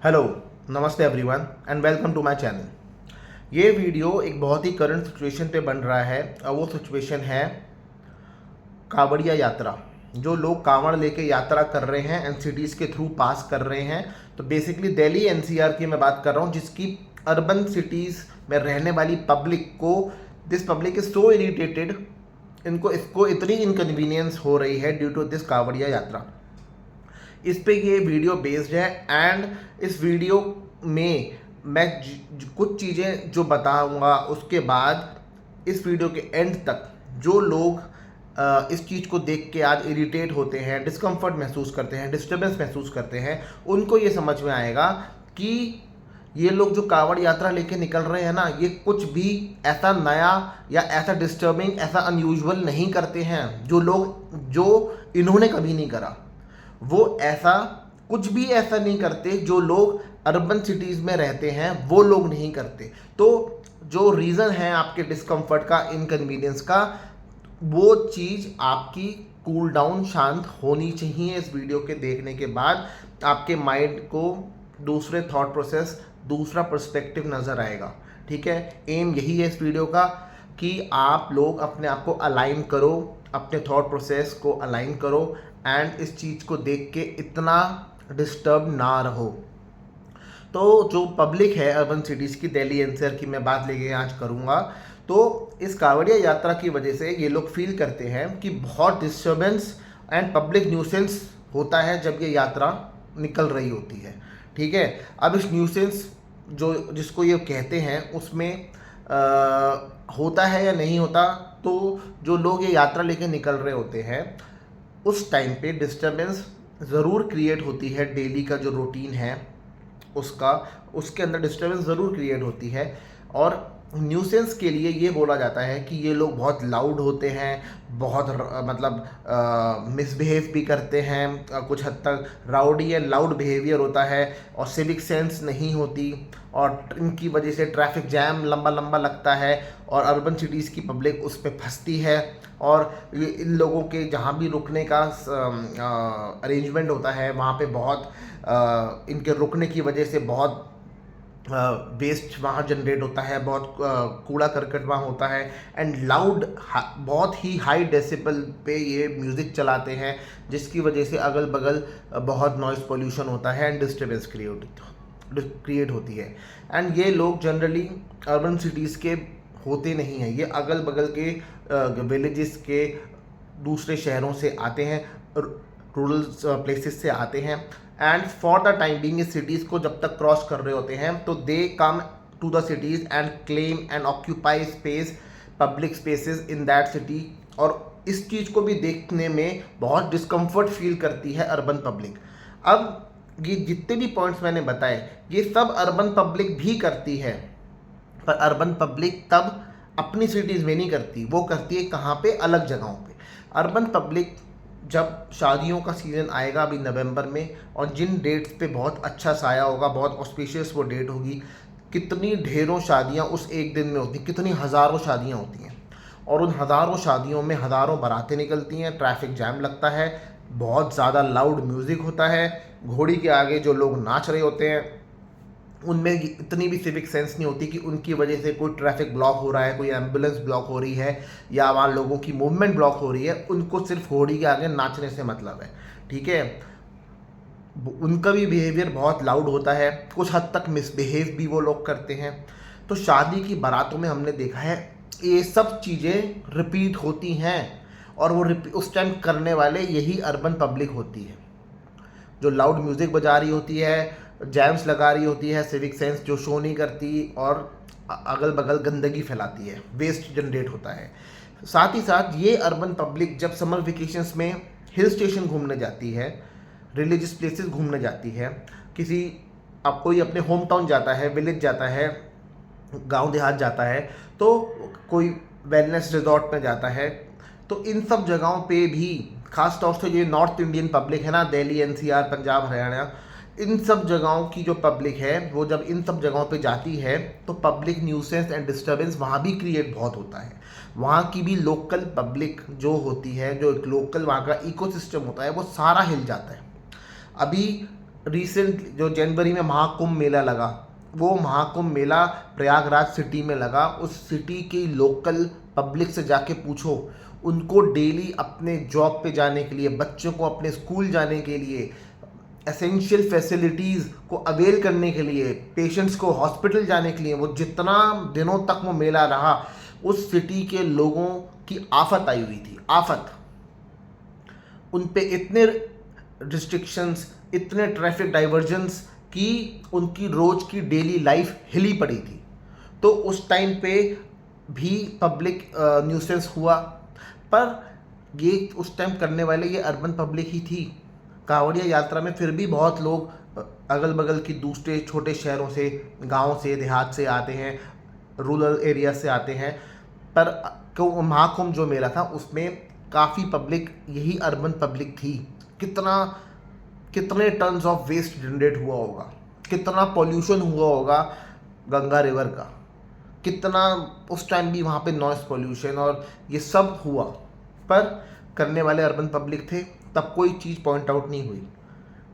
Hello, नमस्ते everyone and welcome to my channel. ये video एक बहुत ही करंट सिचुएशन पे बन रहा है और वो सिचुएशन है कांवड़िया यात्रा। जो लोग कांवड़ लेके यात्रा कर रहे हैं एंड सिटीज़ के थ्रू पास कर रहे हैं, तो बेसिकली दिल्ली एनसीआर की मैं बात कर रहा हूँ, जिसकी अर्बन सिटीज़ में रहने वाली पब्लिक को this public is so irritated, इसको इतनी इनकन्वीनियंस हो रही है ड्यू टू दिस कांवड़िया यात्रा। इस पे ये वीडियो बेस्ड है एंड इस वीडियो में मैं कुछ चीज़ें जो बताऊंगा, उसके बाद इस वीडियो के एंड तक जो लोग इस चीज़ को देख के आज इरिटेट होते हैं, डिस्कम्फर्ट महसूस करते हैं, डिस्टर्बेंस महसूस करते हैं, उनको ये समझ में आएगा कि ये लोग जो कांवड़ यात्रा लेके निकल रहे हैं ना, ये कुछ भी ऐसा नया या ऐसा डिस्टर्बिंग, ऐसा अनयूजुअल नहीं करते हैं जो इन्होंने कभी नहीं करा। वो ऐसा कुछ भी ऐसा नहीं करते जो लोग अर्बन सिटीज़ में रहते हैं वो लोग नहीं करते। तो जो रीज़न है आपके डिस्कम्फर्ट का, इनकन्वीनियंस का, वो चीज़ आपकी कूल डाउन, शांत होनी चाहिए। इस वीडियो के देखने के बाद आपके माइंड को दूसरे थॉट प्रोसेस, दूसरा पर्सपेक्टिव नज़र आएगा। ठीक है, एम यही है इस वीडियो का कि आप लोग अपने आप को अलाइन करो, अपने थॉट प्रोसेस को अलाइन करो एंड इस चीज़ को देख के इतना डिस्टर्ब ना रहो। तो जो पब्लिक है अर्बन सिटीज़ की, दिल्ली एनसीआर की मैं बात लेके आज करूँगा। तो इस कांवड़िया यात्रा की वजह से ये लोग फील करते हैं कि बहुत डिस्टर्बेंस एंड पब्लिक न्यूसेंस होता है जब ये यात्रा निकल रही होती है। ठीक है, अब इस न्यूसेंस जिसको ये कहते हैं उसमें होता है या नहीं होता, तो जो लोग ये यात्रा लेके निकल रहे होते हैं उस टाइम पे डिस्टर्बेंस ज़रूर क्रिएट होती है। डेली का जो रूटीन है उसके अंदर डिस्टर्बेंस ज़रूर क्रिएट होती है। और न्यूसेंस के लिए ये बोला जाता है कि ये लोग बहुत लाउड होते हैं, बहुत मिसबिहेव भी करते हैं, कुछ हद तक राउडी एंड लाउड बिहेवियर होता है और सिविक सेंस नहीं होती, और इनकी वजह से ट्रैफिक जैम लंबा लंबा लगता है और अर्बन सिटीज़ की पब्लिक उस पर फंसती है। और इन लोगों के जहाँ भी रुकने का अरेंजमेंट होता है वहाँ पे बहुत इनके रुकने की वजह से बहुत वेस्ट वहाँ जनरेट होता है, बहुत कूड़ा करकट वहाँ होता है एंड लाउड, बहुत ही हाई डेसिबल पे ये म्यूज़िक चलाते हैं, जिसकी वजह से अगल बगल बहुत नॉइज़ पोल्यूशन होता है एंड डिस्टर्बेंस क्रिएट होती है। एंड ये लोग जनरली अर्बन सिटीज़ के होते नहीं हैं, ये अगल बगल के विलेजेस के दूसरे शहरों से आते हैं, रूरल प्लेसेस से आते हैं and for the time being इस सिटीज़ को जब तक क्रॉस कर रहे होते हैं तो they come to the cities and claim and occupy space, public spaces in that city. और इस चीज़ को भी देखने में बहुत डिस्कम्फर्ट फील करती है अर्बन पब्लिक। अब ये जितने भी पॉइंट्स मैंने बताए ये सब अर्बन पब्लिक भी करती है, पर अर्बन पब्लिक तब अपनी सिटीज़ में नहीं करती, वो करती है कहाँ पे, अलग जगहों पे। अर्बन पब्लिक जब शादियों का सीज़न आएगा अभी नवंबर में, और जिन डेट्स पे बहुत अच्छा साया होगा, बहुत ऑस्पिशियस वो डेट होगी, कितनी ढेरों शादियां उस एक दिन में होती, कितनी हज़ारों शादियां होती हैं और उन हज़ारों शादियों में हज़ारों बारातें निकलती हैं, ट्रैफिक जैम लगता है, बहुत ज़्यादा लाउड म्यूज़िक होता है, घोड़ी के आगे जो लोग नाच रहे होते हैं उनमें इतनी भी सिविक सेंस नहीं होती कि उनकी वजह से कोई ट्रैफिक ब्लॉक हो रहा है, कोई एम्बुलेंस ब्लॉक हो रही है या वहाँ लोगों की मूवमेंट ब्लॉक हो रही है। उनको सिर्फ घोड़ी के आगे नाचने से मतलब है। ठीक है, उनका भी बिहेवियर बहुत लाउड होता है, कुछ हद तक मिसबिहेव भी वो लोग करते हैं। तो शादी की बारातों में हमने देखा है ये सब चीज़ें रिपीट होती हैं और वो उस टाइम करने वाले यही अर्बन पब्लिक होती है, जो लाउड म्यूज़िक बजा रही होती है, जैम्स लगा रही होती है, सिविक सेंस जो शो नहीं करती और अगल बगल गंदगी फैलाती है, वेस्ट जनरेट होता है। साथ ही साथ ये अर्बन पब्लिक जब समर वेकेशंस में हिल स्टेशन घूमने जाती है, रिलीजियस प्लेसेस घूमने जाती है, अब कोई अपने होम टाउन जाता है, विलेज जाता है, गांव देहात जाता है, तो कोई वेलनेस रिजॉर्ट में जाता है, तो इन सब जगहों पे भी खास तौर से ये नॉर्थ इंडियन पब्लिक है ना, दिल्ली एनसीआर, पंजाब, हरियाणा, इन सब जगहों की जो पब्लिक है वो जब इन सब जगहों पे जाती है तो पब्लिक न्यूसेंस एंड डिस्टर्बेंस वहाँ भी क्रिएट बहुत होता है। वहाँ की भी लोकल पब्लिक जो होती है, जो एक लोकल वहाँ का इकोसिस्टम होता है, वो सारा हिल जाता है। अभी रिसेंट जो जनवरी में महाकुंभ मेला लगा, वो महाकुंभ मेला प्रयागराज सिटी में लगा। उस सिटी की लोकल पब्लिक से जाके पूछो, उनको डेली अपने जॉब पे जाने के लिए, बच्चों को अपने स्कूल जाने के लिए, एसेंशियल फैसिलिटीज़ को अवेल करने के लिए, पेशेंट्स को हॉस्पिटल जाने के लिए, वो जितना दिनों तक वो मेला रहा, उस सिटी के लोगों की आफत आई हुई थी, आफत। उन पे इतने रिस्ट्रिक्शंस, इतने ट्रैफिक डाइवर्जन्स की उनकी रोज की डेली लाइफ हिली पड़ी थी। तो उस टाइम पे भी पब्लिक न्यूसेंस हुआ, पर ये उस टाइम करने वाले ये अर्बन पब्लिक ही थी। कांवड़िया यात्रा में फिर भी बहुत लोग अगल बगल की दूसरे छोटे शहरों से, गांव से, देहात से आते हैं, रूरल एरिया से आते हैं। पर महाकुंभ जो मेला था उसमें काफ़ी पब्लिक यही अर्बन पब्लिक थी। कितने टन्स ऑफ वेस्ट जनरेट हुआ होगा, कितना पॉल्यूशन हुआ होगा गंगा रिवर का, कितना उस टाइम भी वहाँ पे नॉइस पॉल्यूशन और ये सब हुआ, पर करने वाले अर्बन पब्लिक थे। तब कोई चीज़ पॉइंट आउट नहीं हुई,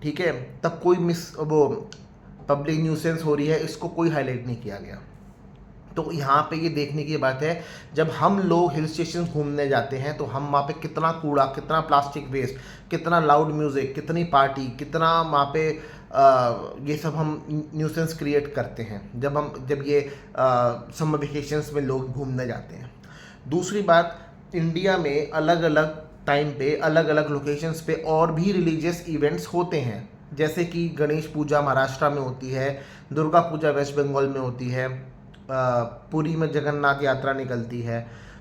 ठीक है, तब कोई वो पब्लिक न्यूसेंस हो रही है इसको कोई हाईलाइट नहीं किया गया। तो यहाँ पे ये देखने की बात है, जब हम लोग हिल स्टेशन घूमने जाते हैं तो हम वहाँ पे कितना कूड़ा, कितना प्लास्टिक वेस्ट, कितना लाउड म्यूज़िक, कितनी पार्टी, कितना वहाँ पे ये सब हम न्यूसेंस क्रिएट करते हैं जब ये समर वेकेशंस में लोग घूमने जाते हैं। दूसरी बात, इंडिया में अलग अलग टाइम पे, अलग अलग लोकेशंस पे और भी रिलीजियस इवेंट्स होते हैं, जैसे कि गणेश पूजा महाराष्ट्र में होती है, दुर्गा पूजा वेस्ट बंगाल में होती है, पुरी में जगन्नाथ यात्रा निकलती है।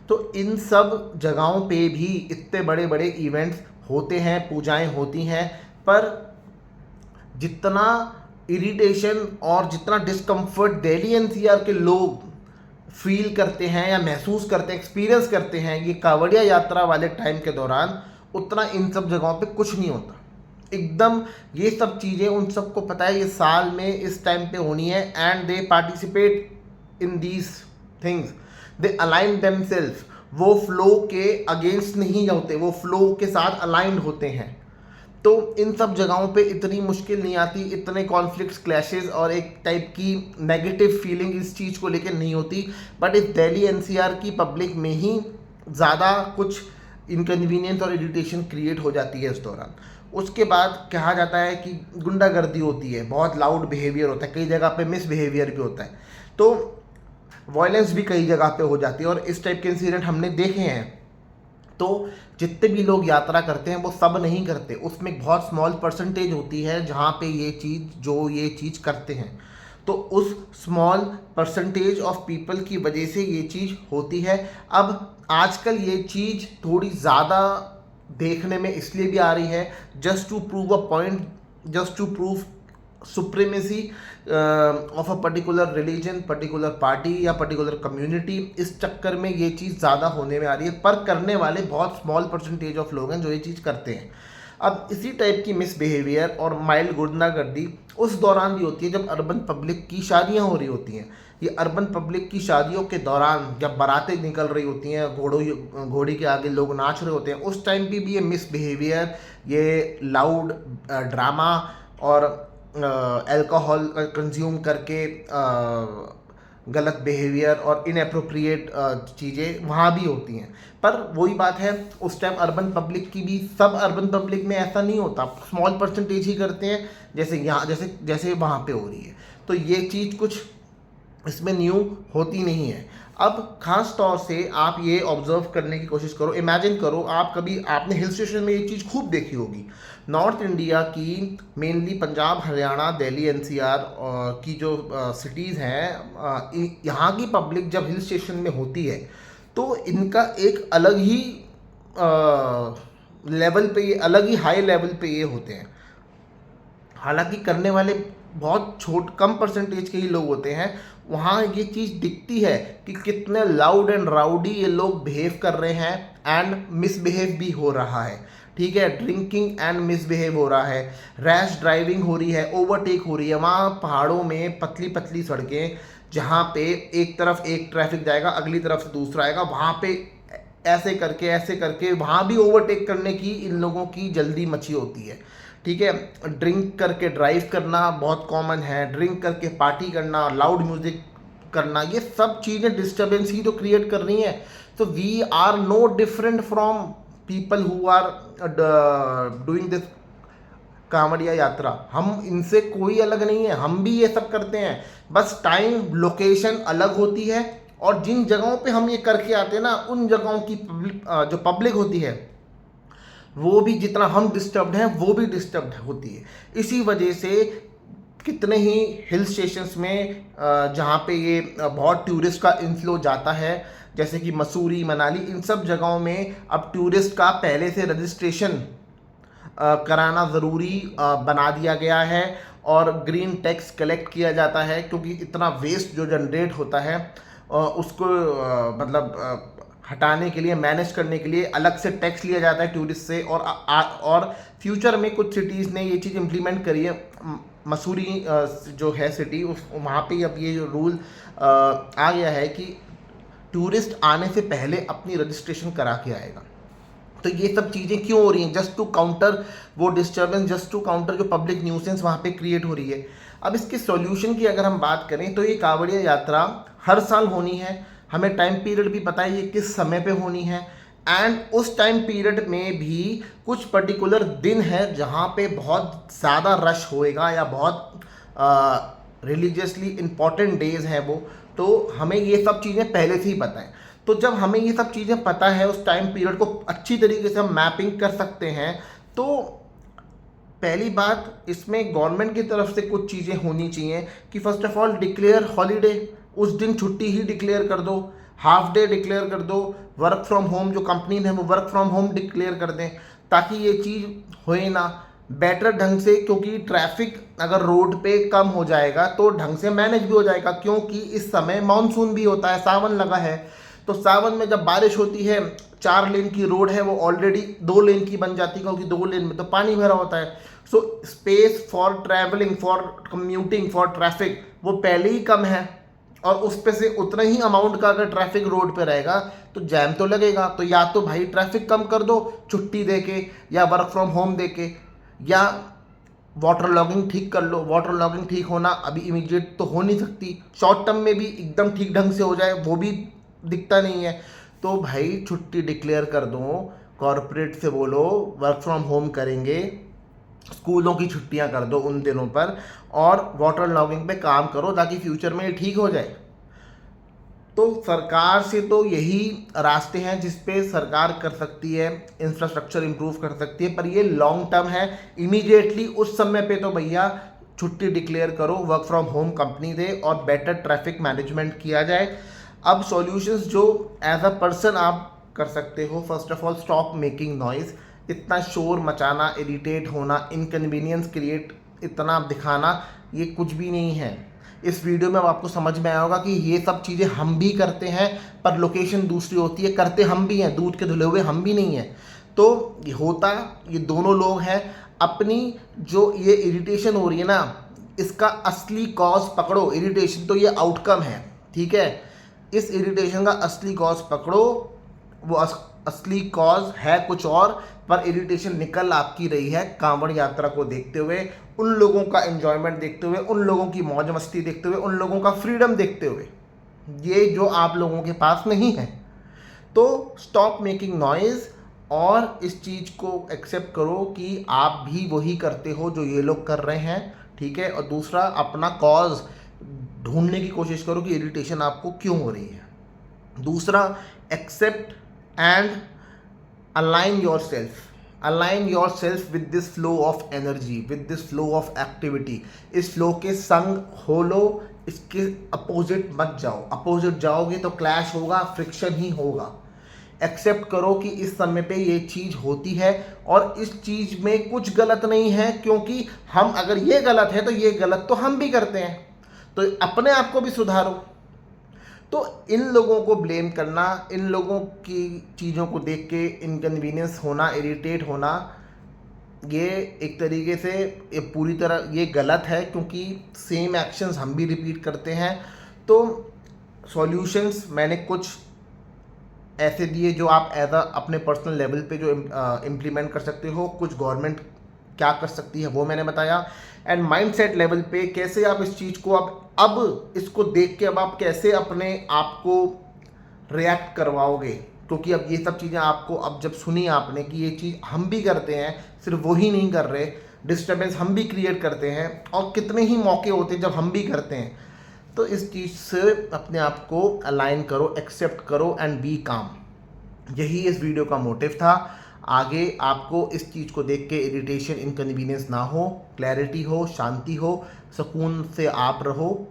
तो इन सब जगहों पे भी इतने बड़े बड़े इवेंट्स होते हैं, पूजाएं होती हैं, पर जितना इरिटेशन और जितना डिस्कम्फर्ट दिल्ली एनसीआर के लोग फील करते हैं या महसूस करते हैं, एक्सपीरियंस करते हैं ये कांवड़िया यात्रा वाले टाइम के दौरान, उतना इन सब जगहों पे कुछ नहीं होता। एकदम ये सब चीज़ें उन सबको पता है ये साल में इस टाइम पे होनी है, and they participate in these things, they align themselves. वो फ्लो के अगेंस्ट नहीं होते, वो फ्लो के साथ अलाइंड होते हैं। तो इन सब जगहों पे इतनी मुश्किल नहीं आती, इतने कॉन्फ्लिक्ट्स, क्लैशेस और एक टाइप की नेगेटिव फीलिंग इस चीज़ को लेकर नहीं होती। बट इस दिल्ली एनसीआर की पब्लिक में ही ज़्यादा कुछ इनकन्वीनियंस और इरिटेशन क्रिएट हो जाती है इस दौरान। उसके बाद कहा जाता है कि गुंडागर्दी होती है, बहुत लाउड बिहेवियर होता है, कई जगह पे मिसबिहेवियर भी होता है, तो वायलेंस भी कई जगह पे हो जाती है, और इस टाइप के इंसिडेंट हमने देखे हैं। तो जितने भी लोग यात्रा करते हैं वो सब नहीं करते, उसमें एक बहुत स्मॉल परसेंटेज होती है जहाँ पे ये चीज़ करते हैं। तो उस स्मॉल परसेंटेज ऑफ पीपल की वजह से ये चीज़ होती है। अब आजकल ये चीज़ थोड़ी ज़्यादा देखने में इसलिए भी आ रही है, just to prove a point, just to prove supremacy of a particular religion, particular party या पर्टिकुलर कम्युनिटी। इस चक्कर में ये चीज़ ज़्यादा होने में आ रही है, पर करने वाले बहुत स्मॉल परसेंटेज ऑफ लोग हैं जो ये चीज़ करते हैं। अब इसी टाइप की मिसबिहेवियर और माइल्ड गुंडागर्दी उस दौरान भी होती है जब अर्बन पब्लिक की शादियाँ हो रही होती हैं। ये अर्बन पब्लिक की शादियों के दौरान जब बारातें निकल रही होती हैं, घोड़ी के आगे लोग नाच रहे होते हैं, उस टाइम पे भी ये मिसबिहेवियर, ये लाउड ड्रामा और अल्कोहल कंज्यूम करके गलत बिहेवियर और इनएप्रोप्रिएट चीज़ें वहाँ भी होती हैं। पर वही बात है, उस टाइम अर्बन पब्लिक की भी, सब अर्बन पब्लिक में ऐसा नहीं होता, स्मॉल परसेंटेज ही करते हैं, जैसे यहाँ जैसे वहाँ पे हो रही है। तो ये चीज़ कुछ इसमें न्यू होती नहीं है। अब ख़ास तौर से आप ये ऑब्ज़र्व करने की कोशिश करो, इमेजिन करो, आपने हिल स्टेशन में ये चीज़ खूब देखी होगी। नॉर्थ इंडिया की मेनली पंजाब, हरियाणा, दिल्ली एनसीआर की जो सिटीज़ हैं, यहाँ की पब्लिक जब हिल स्टेशन में होती है तो इनका एक अलग ही लेवल पे, ये अलग ही हाई लेवल पे ये होते हैं। हालांकि करने वाले बहुत कम परसेंटेज के ही लोग होते हैं। वहाँ ये चीज़ दिखती है कि कितने लाउड एंड राउडी ये लोग बिहेव कर रहे हैं, एंड मिसबिहेव भी हो रहा है, ठीक है, ड्रिंकिंग एंड मिसबिहेव हो रहा है, रैश ड्राइविंग हो रही है, ओवरटेक हो रही है। वहाँ पहाड़ों में पतली पतली सड़कें, जहाँ पे एक तरफ एक ट्रैफिक जाएगा, अगली तरफ से दूसरा आएगा, वहाँ पे ऐसे करके वहाँ भी ओवरटेक करने की इन लोगों की जल्दी मची होती है, ठीक है। ड्रिंक करके ड्राइव करना बहुत कॉमन है, ड्रिंक करके पार्टी करना, लाउड म्यूजिक करना, ये सब चीज़ें डिस्टर्बेंस ही तो क्रिएट कर रही हैं। तो we are no different from people who are doing this kanwariya yatra. हम इनसे कोई अलग नहीं है, हम भी ये सब करते हैं, बस टाइम लोकेशन अलग होती है। और जिन जगहों पे हम ये करके आते हैं ना, उन जगहों की जो पब्लिक होती है वो भी, जितना हम डिस्टर्ब्ड हैं वो भी डिस्टर्ब्ड होती है। इसी वजह से कितने ही हिल स्टेशंस में जहाँ पे ये बहुत टूरिस्ट का इनफ्लो जाता है, जैसे कि मसूरी, मनाली, इन सब जगहों में अब टूरिस्ट का पहले से रजिस्ट्रेशन कराना ज़रूरी बना दिया गया है। और ग्रीन टैक्स कलेक्ट किया जाता है, क्योंकि इतना वेस्ट जो जनरेट होता है उसको हटाने के लिए, मैनेज करने के लिए अलग से टैक्स लिया जाता है टूरिस्ट से। और फ्यूचर में कुछ सिटीज़ ने ये चीज़ इम्प्लीमेंट करी है। मसूरी जो है सिटी, उस वहाँ पे अब ये जो रूल आ गया है कि टूरिस्ट आने से पहले अपनी रजिस्ट्रेशन करा के आएगा। तो ये सब चीज़ें क्यों हो रही हैं? जस्ट टू काउंटर वो डिस्टर्बेंस, जस्ट टू काउंटर जो पब्लिक न्यूसेंस वहाँ पे क्रिएट हो रही है। अब इसके सॉल्यूशन की अगर हम बात करें तो ये कांवड़िया यात्रा हर साल होनी है, हमें टाइम पीरियड भी पता है ये किस समय पे होनी है। एंड उस टाइम पीरियड में भी कुछ पर्टिकुलर दिन है जहाँ पे बहुत ज़्यादा रश होएगा, या बहुत रिलीजियसली इम्पॉर्टेंट डेज हैं वो। तो हमें ये सब चीज़ें पहले से ही पता है। तो जब हमें ये सब चीज़ें पता है, उस टाइम पीरियड को अच्छी तरीके से हम मैपिंग कर सकते हैं। तो पहली बात, इसमें गवर्नमेंट की तरफ से कुछ चीज़ें होनी चाहिए कि first of all declare holiday, उस दिन छुट्टी ही डिक्लेयर कर दो, हाफ डे डिक्लेयर कर दो, वर्क फ्रॉम होम जो कंपनी है वो वर्क फ्रॉम होम डिक्लेयर कर दें, ताकि ये चीज़ होए ना बेटर ढंग से। क्योंकि ट्रैफिक अगर रोड पे कम हो जाएगा तो ढंग से मैनेज भी हो जाएगा, क्योंकि इस समय मानसून भी होता है, सावन लगा है। तो सावन में जब बारिश होती है, 4 लेन की रोड है वो ऑलरेडी 2 लेन की बन जाती है, क्योंकि 2 लेन में तो पानी भरा होता है। So space for travelling, for commuting, for traffic वो पहले ही कम है। और उस पे से उतना ही अमाउंट का अगर ट्रैफिक रोड पे रहेगा तो जैम तो लगेगा। तो या तो भाई ट्रैफिक कम कर दो छुट्टी दे के, या वर्क फ्रॉम होम दे के, या वाटर लॉगिंग ठीक कर लो। वाटर लॉगिंग ठीक होना अभी इमीडिएट तो हो नहीं सकती, शॉर्ट टर्म में भी एकदम ठीक ढंग से हो जाए वो भी दिखता नहीं है। तो भाई छुट्टी डिक्लेयर कर दो, कॉरपोरेट से बोलो वर्क फ्रॉम होम करेंगे, स्कूलों की छुट्टियां कर दो उन दिनों पर, और वाटर लॉगिंग पे काम करो ताकि फ्यूचर में ये ठीक हो जाए। तो सरकार से तो यही रास्ते हैं जिस पे सरकार कर सकती है, इंफ्रास्ट्रक्चर इंप्रूव कर सकती है, पर ये लॉन्ग टर्म है। इमीडिएटली उस समय पे तो भैया छुट्टी डिक्लेयर करो, वर्क फ्रॉम होम कंपनी दे, और बेटर ट्रैफिक मैनेजमेंट किया जाए। अब सॉल्यूशंस जो एज अ पर्सन आप कर सकते हो, first of all stop making noise. इतना शोर मचाना, इरिटेट होना, इनकन्वीनियंस क्रिएट इतना दिखाना, ये कुछ भी नहीं है। इस वीडियो में अब आपको समझ में आया होगा कि ये सब चीज़ें हम भी करते हैं, पर लोकेशन दूसरी होती है। करते हम भी हैं, दूध के धुले हुए हम भी नहीं हैं। तो ये होता, ये दोनों लोग हैं। अपनी जो ये इरिटेशन हो रही है ना, इसका असली कॉज पकड़ो। इरिटेशन तो ये आउटकम है, ठीक है। इस इरिटेशन का असली कॉज पकड़ो, वो असली कॉज है कुछ और, पर इरिटेशन निकल आपकी रही है कांवड़ यात्रा को देखते हुए, उन लोगों का एंजॉयमेंट देखते हुए, उन लोगों की मौज मस्ती देखते हुए, उन लोगों का फ्रीडम देखते हुए, ये जो आप लोगों के पास नहीं है। तो स्टॉप मेकिंग नॉइज़, और इस चीज़ को एक्सेप्ट करो कि आप भी वही करते हो जो ये लोग कर रहे हैं, ठीक है। और दूसरा, अपना कॉज ढूंढने की कोशिश करो कि इरिटेशन आपको क्यों हो रही है। दूसरा, accept and align your self with this flow of energy, with this flow of activity. इस फ्लो के संग हो लो, इसके अपोजिट मत जाओ। अपोजिट जाओगे तो क्लैश होगा, फ्रिक्शन ही होगा। एक्सेप्ट करो कि इस समय पे ये चीज़ होती है, और इस चीज़ में कुछ गलत नहीं है, क्योंकि हम, अगर ये गलत है तो ये गलत तो हम भी करते हैं। तो अपने आप को भी सुधारो। तो इन लोगों को ब्लेम करना, इन लोगों की चीज़ों को देख के इनकन्वीनियंस होना, इरिटेट होना, ये एक तरीके से ये पूरी तरह ये गलत है, क्योंकि सेम एक्शंस हम भी रिपीट करते हैं। तो सॉल्यूशंस मैंने कुछ ऐसे दिए जो आप एज अ अपने पर्सनल लेवल पे जो इम्प्लीमेंट कर सकते हो। कुछ गवर्नमेंट क्या कर सकती है वो मैंने बताया। एंड माइंडसेट लेवल पे कैसे आप इस चीज़ को अब इसको देख के अब आप कैसे अपने आप को रिएक्ट करवाओगे, क्योंकि अब ये सब चीज़ें आपको अब जब सुनी आपने कि ये चीज़ हम भी करते हैं, सिर्फ वही नहीं कर रहे, डिस्टर्बेंस हम भी क्रिएट करते हैं और कितने ही मौके होते हैं जब हम भी करते हैं। तो इस चीज़ से अपने आप को अलाइन करो, एक्सेप्ट करो एंड बी काम। यही इस वीडियो का मोटिव था। आगे आपको इस चीज़ को देख के इरिटेशन, इनकन्वीनियंस ना हो, क्लैरिटी हो, शांति हो, सुकून से आप रहो।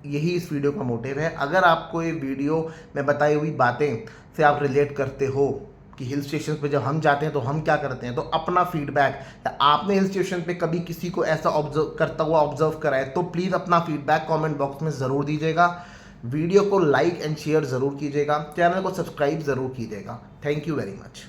यही इस वीडियो का मोटिव है। अगर आपको ये वीडियो में बताई हुई बातें से आप रिलेट करते हो कि हिल स्टेशन पे जब हम जाते हैं तो हम क्या करते हैं, तो अपना फीडबैक, या आपने हिल स्टेशन पे कभी किसी को ऐसा ऑब्जर्व करता हुआ ऑब्जर्व करा है, तो प्लीज़ अपना फीडबैक कमेंट बॉक्स में ज़रूर दीजिएगा। वीडियो को लाइक एंड शेयर ज़रूर कीजिएगा, चैनल को सब्सक्राइब ज़रूर कीजिएगा। Thank you very much.